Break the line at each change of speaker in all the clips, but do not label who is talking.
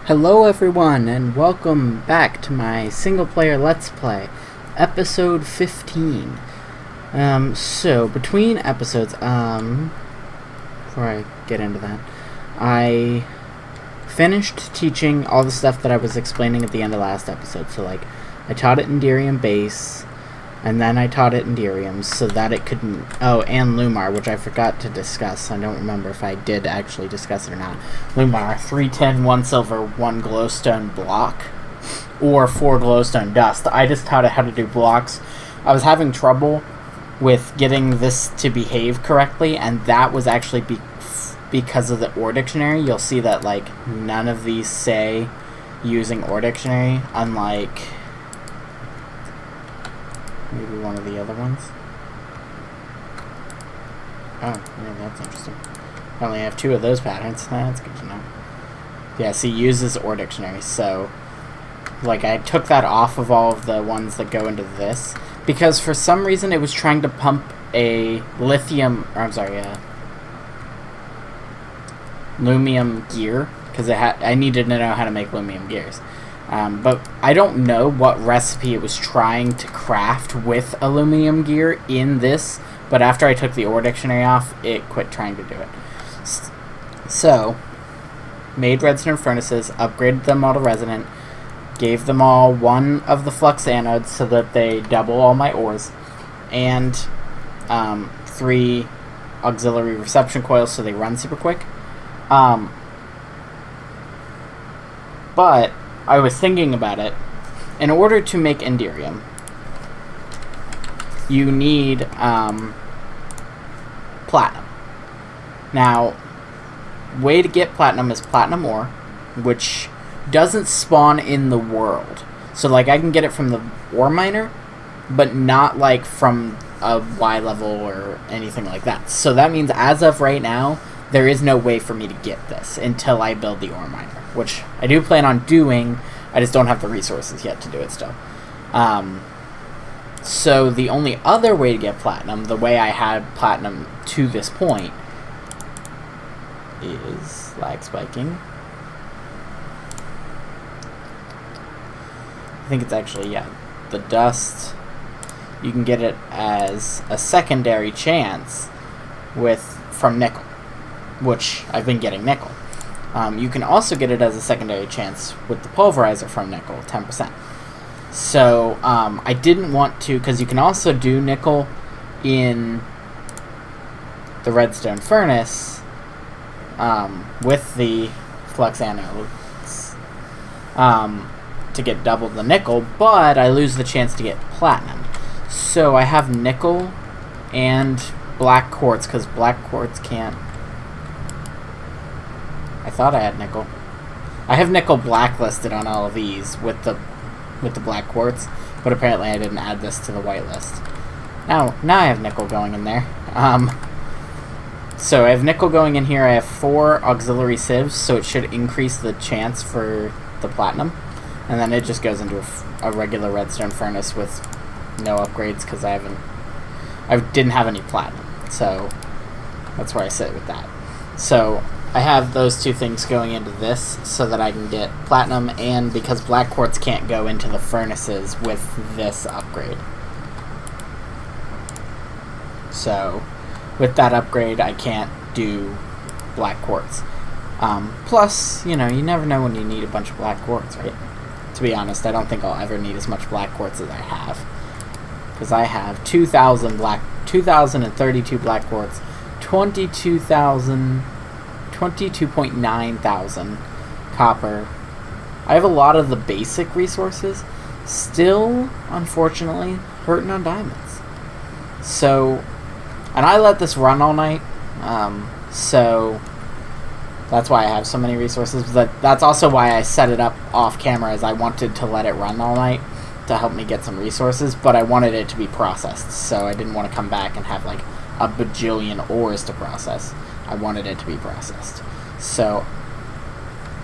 Hello everyone, and welcome back to my single-player Let's Play, episode 15. So, between episodes, before I get into that, I finished teaching all the stuff that I was explaining at the end of last episode. So, I taught it in Derium Base, and then I taught it in Derium so that it could... Oh, and Lumar, which I forgot to discuss. I don't remember if I did actually discuss it or not. Lumar, 3 tin, 1 silver, 1 glowstone block, or 4 glowstone dust. I just taught it how to do blocks. I was having trouble with getting this to behave correctly, and that was actually because of the Ore Dictionary. You'll see that, none of these say using Ore Dictionary, unlike... maybe one of the other ones. Oh, yeah, that's interesting. I only have 2 of those patterns. That's good to know. Yeah, see, uses Ore Dictionary, so... I took that off of all of the ones that go into this, because for some reason it was trying to pump a lumium gear, because I needed to know how to make lumium gears. But I don't know what recipe it was trying to craft with aluminum gear in this, but after I took the Ore Dictionary off, it quit trying to do it. So, made redstone furnaces, upgraded them all to resonant, gave them all 1 of the flux anodes so that they double all my ores, and 3 auxiliary reception coils so they run super quick. But I was thinking about it. In order to make Enderium, you need platinum. Now, way to get platinum is platinum ore, which doesn't spawn in the world. So, I can get it from the ore miner, but not, from a Y level or anything like that. So that means, as of right now, there is no way for me to get this until I build the ore miner, which I do plan on doing. I just don't have the resources yet to do it still. So the only other way to get platinum, the way I had platinum to this point, is lag spiking. I think it's actually, the dust. You can get it as a secondary chance from nickel, which I've been getting nickel. You can also get it as a secondary chance with the pulverizer from nickel, 10%. So, I didn't want to, because you can also do nickel in the redstone furnace with the flux anodes to get double the nickel, but I lose the chance to get platinum. So, I have nickel and black quartz, because black quartz can't... I thought I had nickel. I have nickel blacklisted on all of these with the black quartz, but apparently I didn't add this to the whitelist. Now I have nickel going in there. So I have nickel going in here. I have 4 auxiliary sieves, so it should increase the chance for the platinum. And then it just goes into a regular redstone furnace with no upgrades, because I didn't have any platinum. So that's where I sit with that. So I have those 2 things going into this so that I can get platinum, and because black quartz can't go into the furnaces with this upgrade. So, with that upgrade, I can't do black quartz. Plus, you never know when you need a bunch of black quartz, right? To be honest, I don't think I'll ever need as much black quartz as I have. Because I have 2,032 black quartz, 22.9 thousand copper. I have a lot of the basic resources. Still, unfortunately, hurting on diamonds. So, and I let this run all night. So, that's why I have so many resources. But that's also why I set it up off camera, as I wanted to let it run all night to help me get some resources. But I wanted it to be processed, so I didn't want to come back and have, a bajillion ores to process. I wanted it to be processed. So,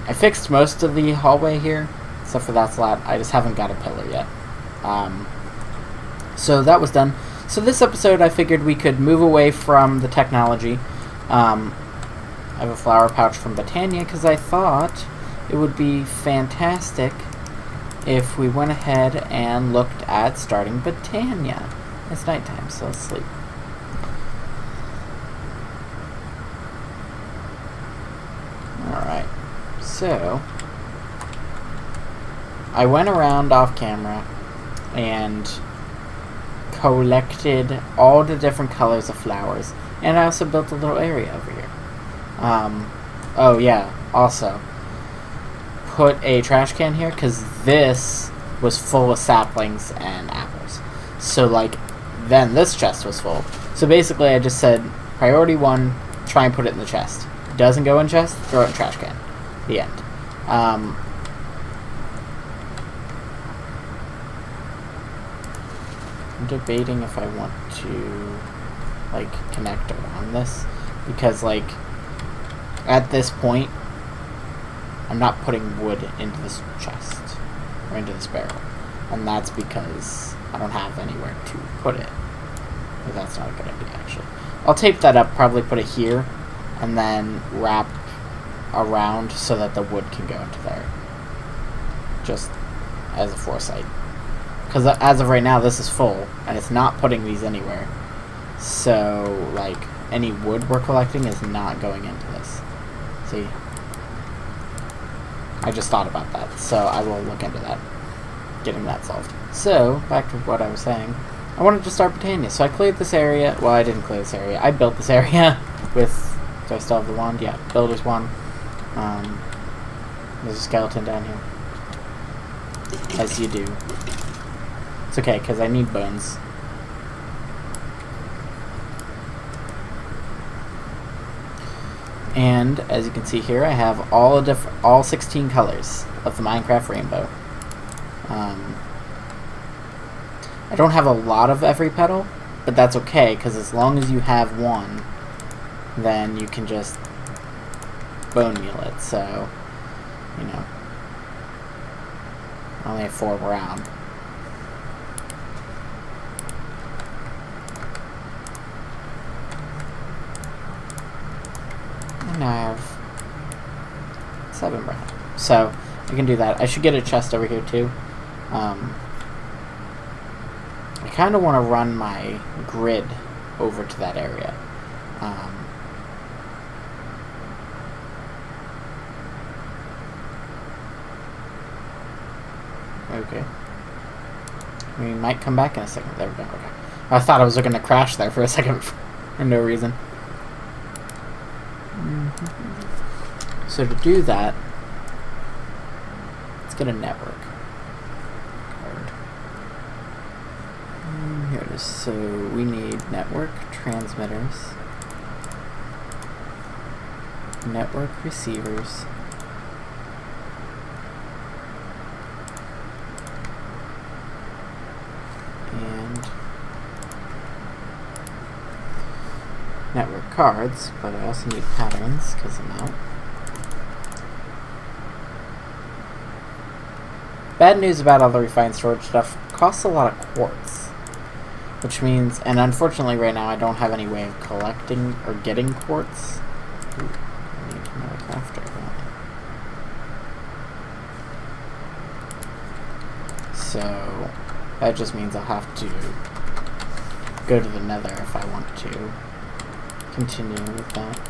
I fixed most of the hallway here, except for that slot. I just haven't got a pillar yet. So that was done. So this episode, I figured we could move away from the technology. I have a flower pouch from Botania, because I thought it would be fantastic if we went ahead and looked at starting Botania. It's nighttime, so let's sleep. Alright, so I went around off camera and collected all the different colors of flowers, and I also built a little area over here. Oh yeah, also put a trash can here because this was full of saplings and apples. So like, then this chest was full. So basically I just said, priority 1, try and put it in the chest. Doesn't go in chest, throw it in trash can. The end. I'm debating if I want to like connect around this, because like at this point I'm not putting wood into this chest or into this barrel, and that's because I don't have anywhere to put it. But that's not a good idea, actually. I'll tape that up, probably put it here, and then wrap around so that the wood can go into there, just as a foresight. Because as of right now, this is full, and it's not putting these anywhere. So, like, any wood we're collecting is not going into this. See? I just thought about that, so I will look into that, getting that solved. So, back to what I was saying. I wanted to start Botania, so I cleared this area. Well, I didn't clear this area. I built this area with... Do I still have the wand? Yeah, builder's wand. There's a skeleton down here. As you do. It's okay, because I need bones. And as you can see here, I have all 16 colors of the Minecraft rainbow. I don't have a lot of every petal, but that's okay, because as long as you have one, then you can just bone meal it. So, you know, I only have 4 brown. And now I have 7 brown. So, I can do that. I should get a chest over here too. I kind of want to run my grid over to that area. Okay. We might come back in a second. There we go. Okay. I thought I was going to crash there for a second for no reason. So to do that, let's get a network card. Here it is. So we need network transmitters, network receivers, and network cards, but I also need patterns because I'm out. Bad news about all the refined storage stuff, costs a lot of quartz. Which means, and unfortunately right now I don't have any way of collecting or getting quartz. Ooh, I need another crafter. So, that just means I'll have to go to the nether if I want to continue with that.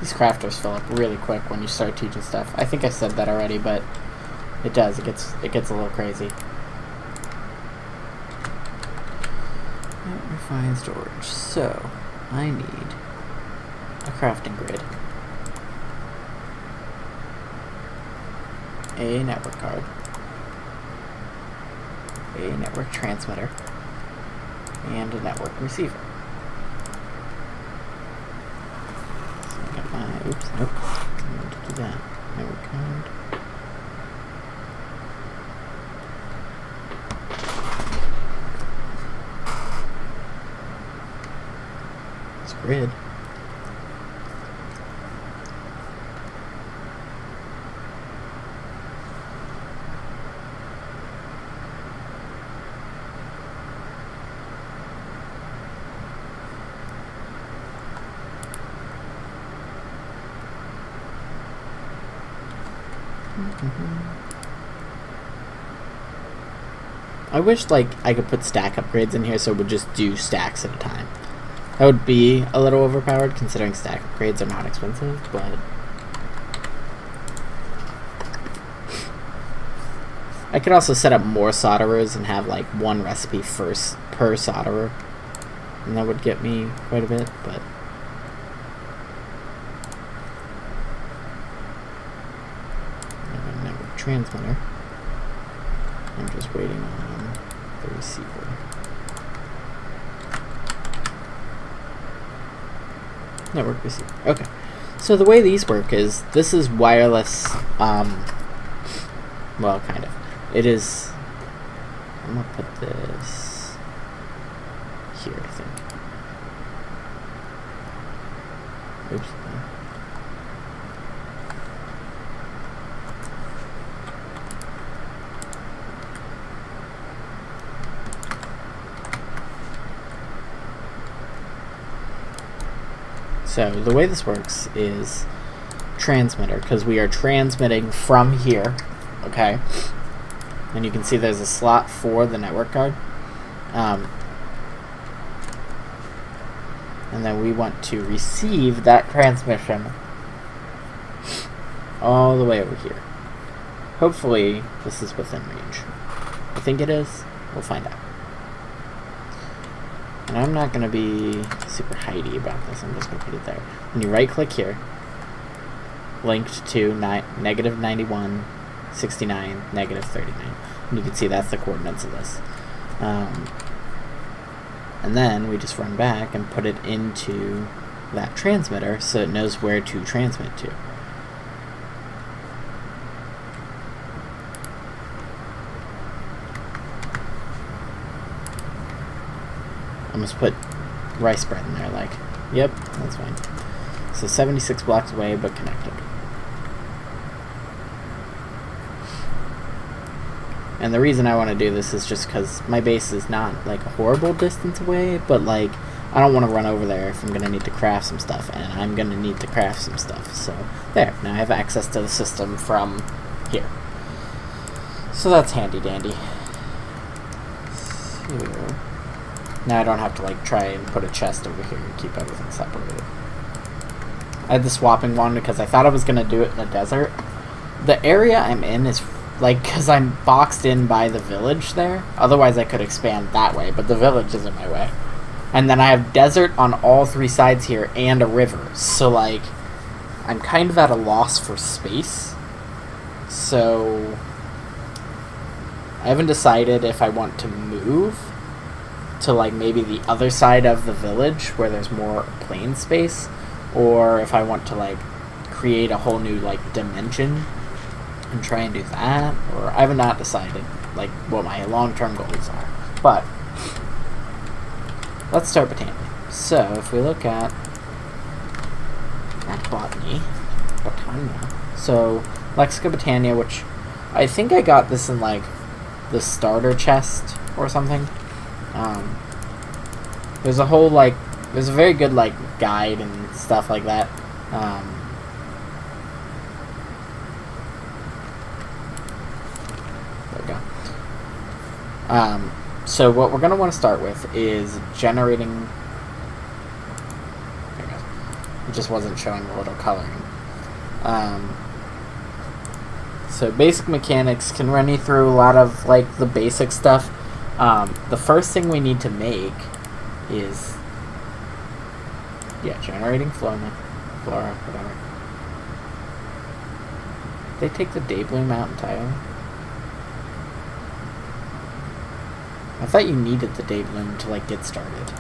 These crafters fill up really quick when you start teaching stuff. I think I said that already, but it does. It gets a little crazy. Refined storage. So, I need a crafting grid, a network card, a network transmitter, and a network receiver. Oops, nope. I want to do that. Network card. It's grid. I wish like I could put stack upgrades in here so it would just do stacks at a time. That would be a little overpowered considering stack upgrades are not expensive, but I could also set up more solderers and have like one recipe first per solderer, and that would get me quite a bit, but network transmitter. I'm just waiting on the receiver. Network receiver. Okay. So the way these work is this is wireless. Well, kind of. It is. I'm gonna put this here, I think. Oops. So the way this works is transmitter, because we are transmitting from here, okay? And you can see there's a slot for the network card. And then we want to receive that transmission all the way over here. Hopefully this is within range. I think it is. We'll find out. And I'm not going to be super hidey about this. I'm just going to put it there. When you right click here, linked to negative 91, 69, negative 39. And you can see that's the coordinates of this. And then we just run back and put it into that transmitter so it knows where to transmit to. I almost put rice bread in there, like, yep, that's fine. So 76 blocks away, but connected. And the reason I want to do this is just because my base is not, like, a horrible distance away, but, like, I don't want to run over there if I'm going to need to craft some stuff, and I'm going to need to craft some stuff. So, there, now I have access to the system from here. So that's handy-dandy. So, now I don't have to, like, try and put a chest over here and keep everything separated. I had the swapping one because I thought I was going to do it in the desert. The area I'm in is, like, because I'm boxed in by the village there. Otherwise I could expand that way, but the village is in my way. And then I have desert on all three sides here and a river. So, like, I'm kind of at a loss for space. So, I haven't decided if I want to move to, like, maybe the other side of the village where there's more plain space, or if I want to, like, create a whole new, like, dimension and try and do that, or I have not decided, like, what my long-term goals are. But let's start Botania. So if we look at Botania, so Lexica Botania, which I think I got this in, like, the starter chest or something. There's a whole, like, there's a very good, like, guide and stuff like that. There we go. So what we're going to want to start with is generating... There we go. It just wasn't showing a little coloring. So basic mechanics can run you through a lot of, like, the basic stuff. The first thing we need to make is, yeah, generating flora, whatever. They take the day bloom out entirely. I thought you needed the day bloom to, like, get started.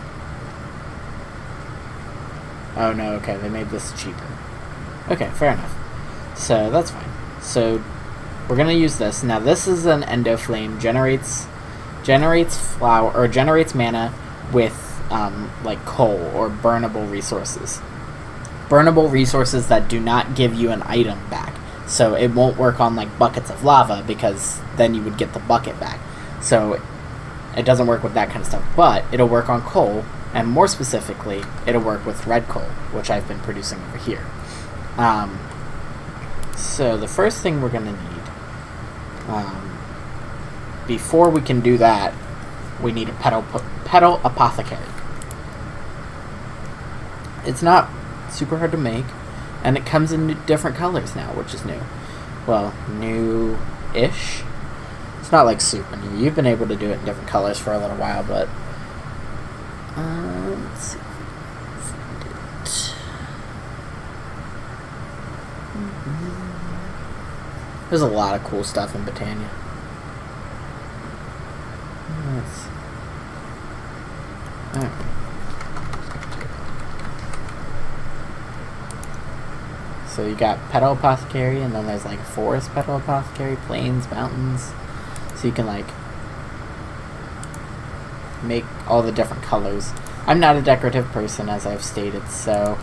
Oh no, okay, they made this cheaper. Okay, fair enough. So that's fine. So we're gonna use this. Now this is an endo flame, generates flower, or generates mana with like coal or burnable resources. Burnable resources that do not give you an item back. So it won't work on, like, buckets of lava, because then you would get the bucket back. So it doesn't work with that kind of stuff. But it'll work on coal, and more specifically, it'll work with red coal, which I've been producing over here. So the first thing we're going to need, before we can do that, we need a petal apothecary. It's not super hard to make, and it comes in different colors now, which is new. Well, new-ish. It's not like super new. You've been able to do it in different colors for a little while, but let's see. There's a lot of cool stuff in Botania. Alright. So you got petal apothecary, and then there's like forest petal apothecary, plains, mountains. So you can like make all the different colors. I'm not a decorative person, as I've stated, so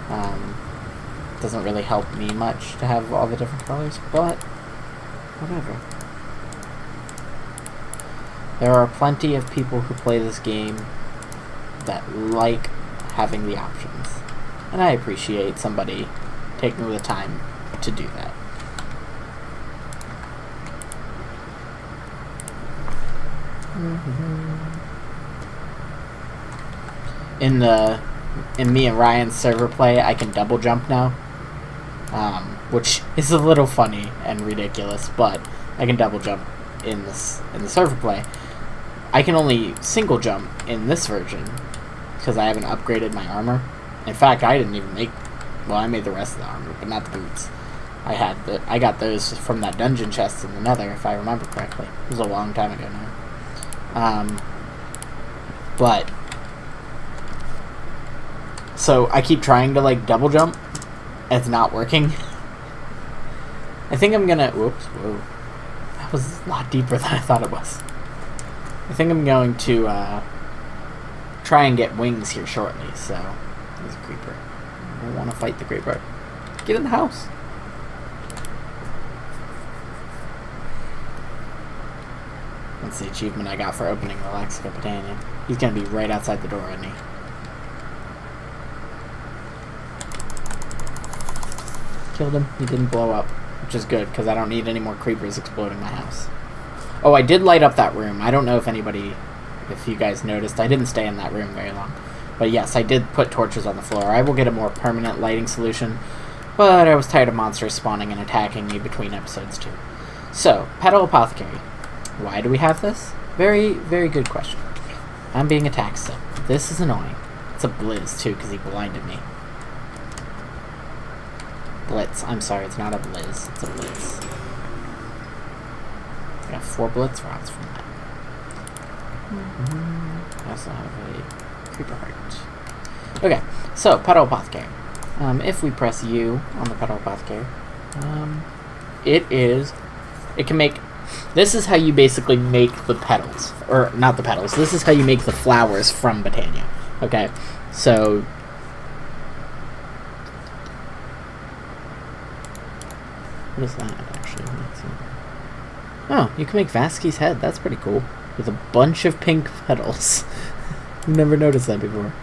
it doesn't really help me much to have all the different colors, but whatever. There are plenty of people who play this game that like having the options, and I appreciate somebody taking the time to do that. In me and Ryan's server play, I can double jump now, which is a little funny and ridiculous, but I can double jump in the server play. I can only single jump in this version because I haven't upgraded my armor. In fact, I didn't even make. Well, I made the rest of the armor, but not the boots. I got those from that dungeon chest in the Nether, if I remember correctly. It was a long time ago now. But so I keep trying to like double jump. It's not working. I think I'm gonna. Whoops! Whoa, that was a lot deeper than I thought it was. I think I'm going to try and get wings here shortly. So there's a creeper. I don't want to fight the creeper. Get in the house. That's the achievement I got for opening the Lexica Botania. He's gonna be right outside the door, isn't he? Killed him. He didn't blow up, which is good because I don't need any more creepers exploding my house. Oh, I did light up that room. I don't know if you guys noticed. I didn't stay in that room very long. But yes, I did put torches on the floor. I will get a more permanent lighting solution, but I was tired of monsters spawning and attacking me between episodes too. So, petal apothecary. Why do we have this? Very, very good question. I'm being attacked still. This is annoying. It's a blizz too, because he blinded me. Blitz. I'm sorry, it's not a blizz. It's a blitz. I got 4 blitz rods from that. I also have a creeper heart. Okay, so petal apothecary. If we press U on the petal apothecary, it can make. This is how you basically make the petals, or not the petals. This is how you make the flowers from Botania. Okay, so what is that actually? Oh, you can make Vasky's head. That's pretty cool. With a bunch of pink petals. Never noticed that before.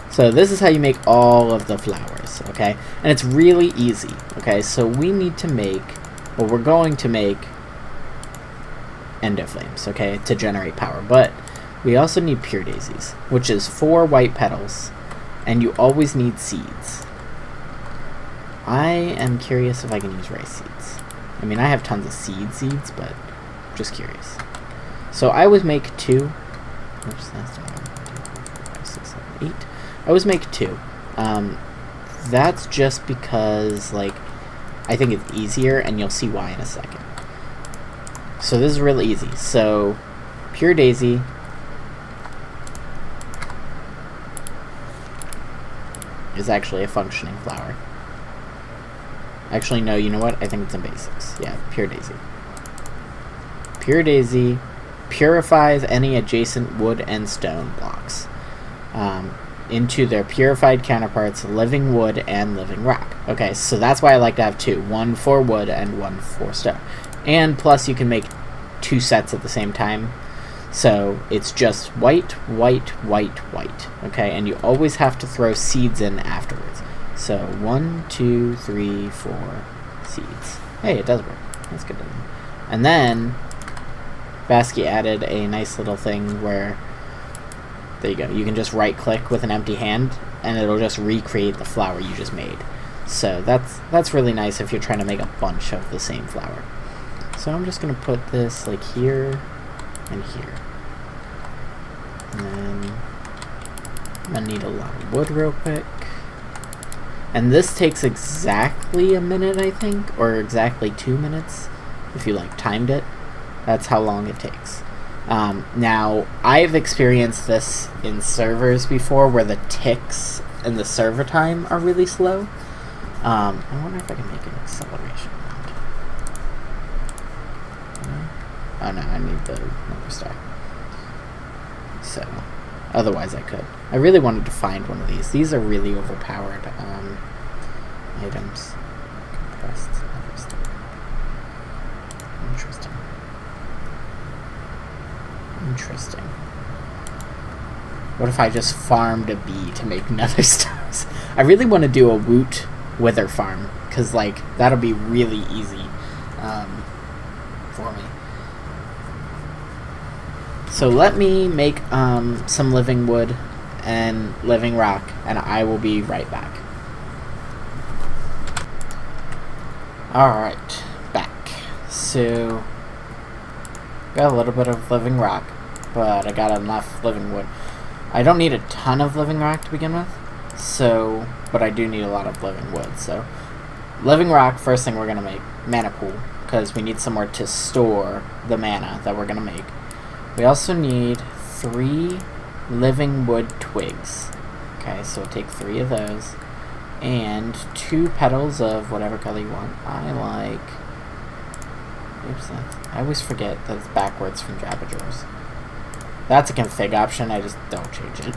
So this is how you make all of the flowers, okay? And it's really easy, okay? So we need to make, well, we're going to make endoflames, okay, to generate power. But we also need pure daisies, which is 4 white petals, and you always need seeds. I am curious if I can use rice seeds. I mean, I have tons of seeds, but just curious. So I always make 2. Oops, that's not 1, 2, 3, 4, 5, 6, 7, 8. I always make 2. That's just because, like, I think it's easier, and you'll see why in a second. So this is really easy. So, pure daisy. Is actually a functioning flower. Actually, no, you know what? I think it's in basics. Yeah, pure daisy. Pure daisy purifies any adjacent wood and stone blocks into their purified counterparts, living wood and living rock. Okay, so that's why I like to have 2. 1 for wood and 1 for stone. And plus you can make 2 sets at the same time. So it's just white, white, white, white. Okay, and you always have to throw seeds in afterwards. So 1, 2, 3, 4, seeds. Hey, it does work. That's good. And then Basky added a nice little thing where, there you go, you can just right click with an empty hand and it'll just recreate the flower you just made. So that's really nice if you're trying to make a bunch of the same flower. So I'm just gonna put this like here and here. And then I'm gonna need a lot of wood real quick. And this takes exactly a minute, I think, or exactly 2 minutes if you like timed it. That's how long it takes. Now, I've experienced this in servers before where the ticks and the server time are really slow. I wonder if I can make an acceleration mode. Oh no, I need the number star. So, otherwise I could. I really wanted to find one of these. These are really overpowered items. Compressed. Interesting. Interesting. What if I just farmed a bee to make nether stars? I really want to do a woot wither farm, because like that'll be really easy for me. So let me make some living wood and living rock, and I will be right back. Alright, back. So got a little bit of living rock, but I got enough living wood. I don't need a ton of living rock to begin with, so, but I do need a lot of living wood. So living rock, first thing we're gonna make, mana pool, because we need somewhere to store the mana that we're gonna make. We also need 3 living wood twigs. Okay, so we'll take 3 of those, and 2 petals of whatever color you want. I like, oops, I always forget that it's backwards from Jabba Drawers. That's a config option, I just don't change it.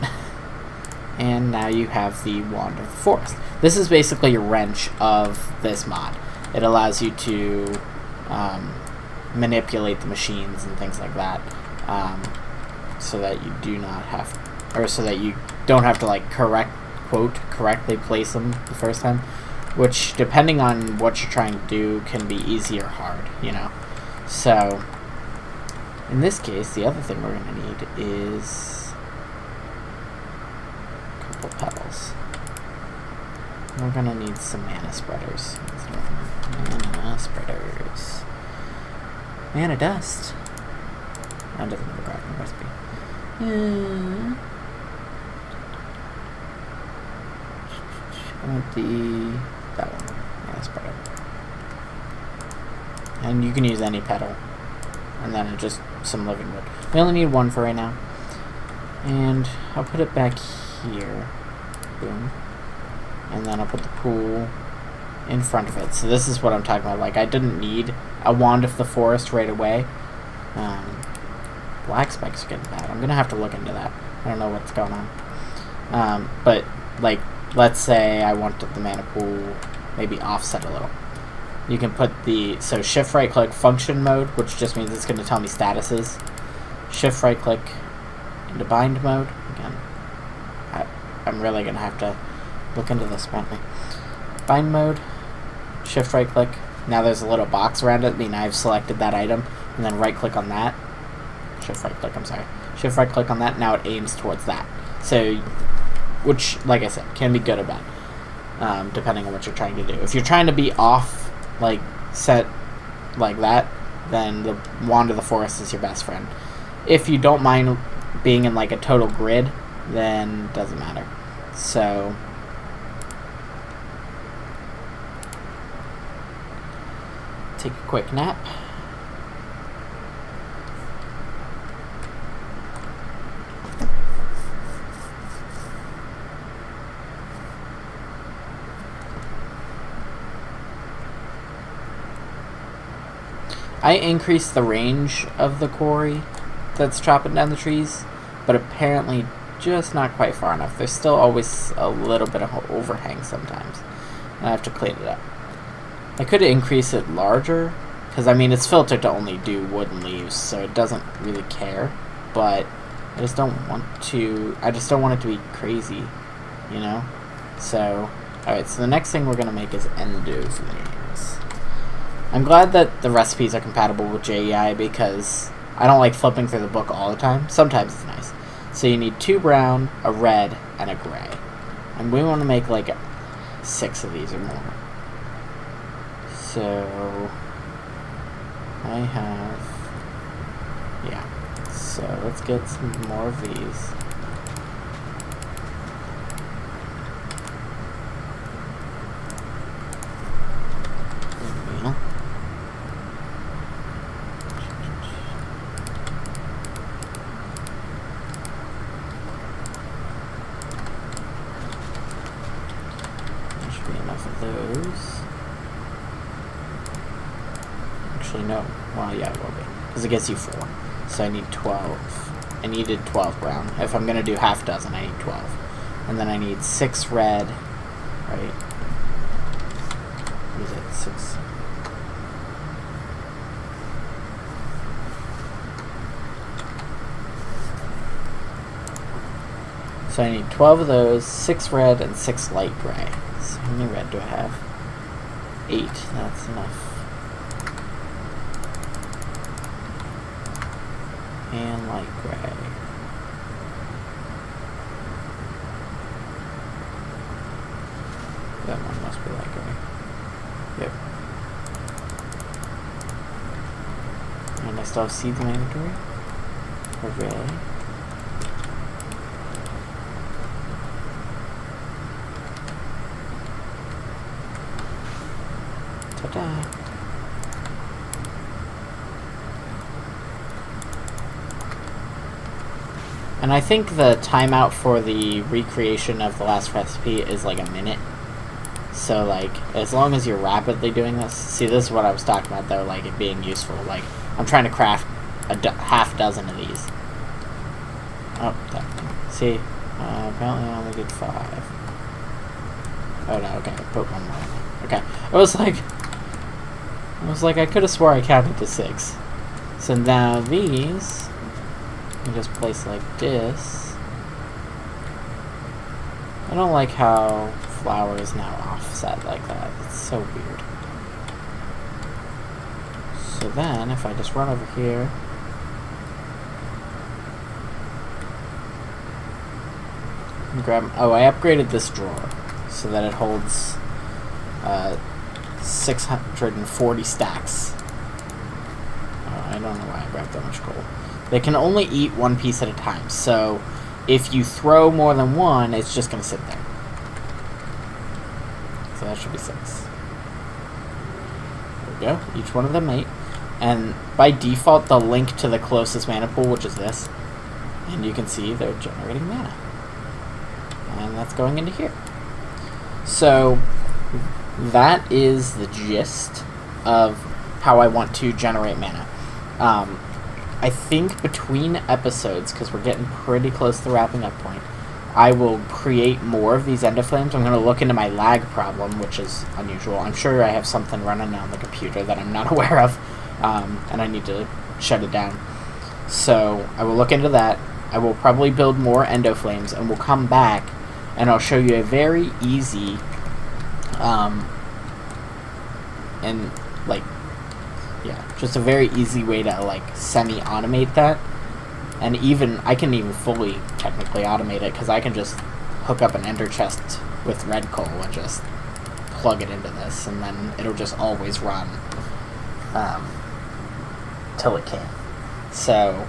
And now you have the Wand of the Forest. This is basically your wrench of this mod. It allows you to manipulate the machines and things like that, so that you do not have, or so that you don't have to like correctly place them the first time, which depending on what you're trying to do can be easy or hard, you know. So in this case, the other thing we're going to need is a couple petals. We're going to need some mana spreaders. Mana spreaders. Mana dust. That doesn't have a crafting recipe. I want that one. Mana spreader. And you can use any petal. And then just some living wood. We only need 1 for right now. And I'll put it back here. Boom. And then I'll put the pool in front of it. So this is what I'm talking about. Like, I didn't need a Wand of the Forest right away. Black spikes are getting bad. I'm gonna have to look into that. I don't know what's going on. But, like, let's say I wanted the mana pool maybe offset a little. You can put so shift right click function mode, which just means it's going to tell me statuses. Shift right click into bind mode. Again, I'm really going to have to look into this apparently. Bind mode, shift right click. Now there's a little box around it, meaning I've selected that item, and then right click on that. Shift right click, I'm sorry. Shift right click on that, now it aims towards that. So, which, like I said, can be good or bad, depending on what you're trying to do. If you're trying to be off, like set like that, then the Wand of the Forest is your best friend. If you don't mind being in like a total grid, then it doesn't matter. So take a quick nap. I increased the range of the quarry that's chopping down the trees, but apparently just not quite far enough. There's still always a little bit of overhang sometimes, and I have to clean it up. I could increase it larger, because I mean it's filtered to only do wood and leaves, so it doesn't really care, but I just don't want it to be crazy, you know? So, alright, so the next thing we're going to make is endo flames. I'm glad that the recipes are compatible with JEI because I don't like flipping through the book all the time. Sometimes it's nice. So you need 2 brown, a red, and a gray. And we want to make like 6 of these or more. So I have, yeah. So let's get some more of these. Those. Actually, no. Well, yeah, it will be. Because it gets you 4. So I need 12. I needed 12 brown. If I'm going to do half dozen, I need 12. And then I need 6 red. Right? What is it? 6. So I need 12 of those, 6 red, and 6 light gray. So how many red do I have? 8. That's enough. And light gray. That one must be light gray. Yep. And I still have seeds in my inventory? Oh, really? Ta-da. And I think the timeout for the recreation of the last recipe is like a minute. So like, as long as you're rapidly doing this, see, this is what I was talking about though, like it being useful. Like, I'm trying to craft half dozen of these. Oh, that one. See, apparently I only did 5. Oh no, okay, I put one more in there. Okay, I was like, I could have swore I counted to 6. So now these, you just place like this. I don't like how flour is now offset like that. It's so weird. So then, if I just run over here, and grab, oh, I upgraded this drawer so that it holds 640 stacks. I don't know why I grabbed that much coal. They can only eat 1 piece at a time, so if you throw more than 1, it's just going to sit there. So that should be 6. There we go. Each one of them 8. And by default, they'll link to the closest mana pool, which is this. And you can see they're generating mana. And that's going into here. So that is the gist of how I want to generate mana. I think between episodes, because we're getting pretty close to the wrapping up point, I will create more of these endoflames. I'm going to look into my lag problem, which is unusual. I'm sure I have something running on the computer that I'm not aware of, and I need to shut it down. So I will look into that. I will probably build more endoflames, and we'll come back, and I'll show you a very easy, and like, yeah, just a very easy way to like semi-automate that. And even, I can even fully technically automate it, because I can just hook up an ender chest with red coal and just plug it into this, and then it'll just always run till it can. So,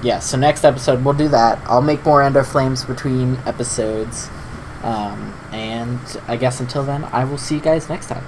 yeah, so next episode we'll do that. I'll make more ender flames between episodes, and I guess until then, I will see you guys next time.